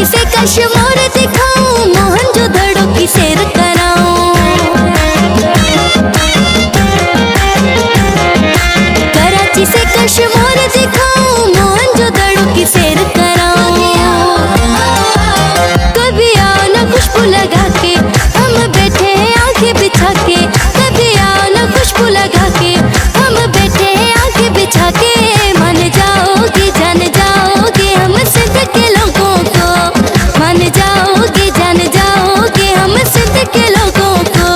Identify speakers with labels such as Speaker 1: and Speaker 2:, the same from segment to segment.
Speaker 1: से कश्मीर दिखाऊं, मोहनजोदड़ो की सैर कराऊं। कराची से कश्मीर दिखाऊं, मोहनजोदड़ो की सैर कराऊं। कभी आओ ना खुशबू लगा के, हम बैठे हैं आंखें बिछा के। कभी आओ ना खुशबू लगा के, हम बैठे हैं आंखें बिछा के। मान जाओगी जान जाओगे हम सिद्ध के लोगों को, मान जाओगे जान जाओगे हम सिद्ध के लोगों को।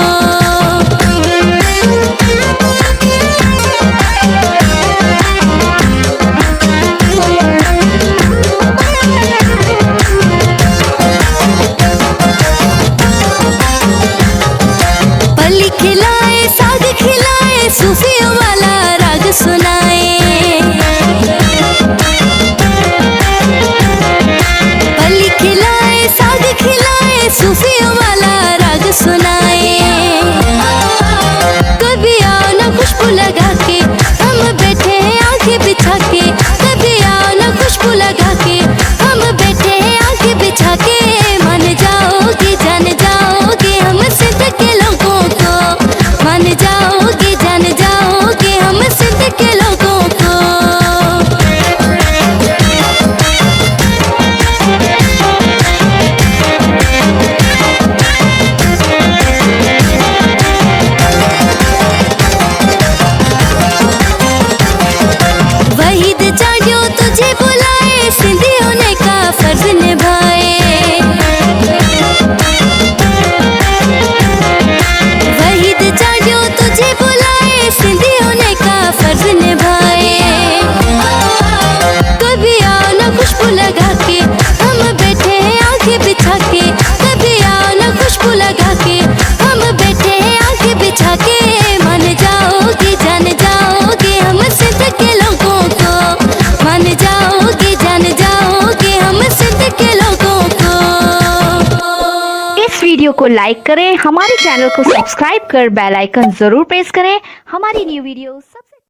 Speaker 1: पली खिलाए साग खिलाए, सूफियों वाला राग सुनाए। पली खिलाए साग खिलाए, सूफियों वाला राग सुनाए। कभी आओ ना खुशबू लगा के, हम बैठे हैं आंखें बिछा के। कभी आओ ना खुशबू लगा के, हम बैठे हैं आंखें बिछा के। मान जाओगे जान जाओगे हम सिद्ध के लोगों को, मान जाओगे जान जाओगे हम सिद्ध के लोगों को। वहीद चाडियो तुझे बुलाए, सिंधी होने का फर्ज निभाए। वहीद चाडियो तुझे बुलाए, सिंधी होने का फर्ज निभाए। कभी आओ ना खुशबू लगा के, हम बैठे हैं आंखें बिछा के। कभी आओ ना खुशबू लगा के, हम बैठे हैं आंखें बिछा के। मान जाओगे जान जाओगे हम सिद्ध के लोगों को, मान जाओगे जान जाओगे हम सिद्ध के लोगों को।
Speaker 2: इस वीडियो को लाइक करें, हमारे चैनल को सब्सक्राइब कर बेल आइकन जरूर प्रेस करें हमारी न्यू वीडियो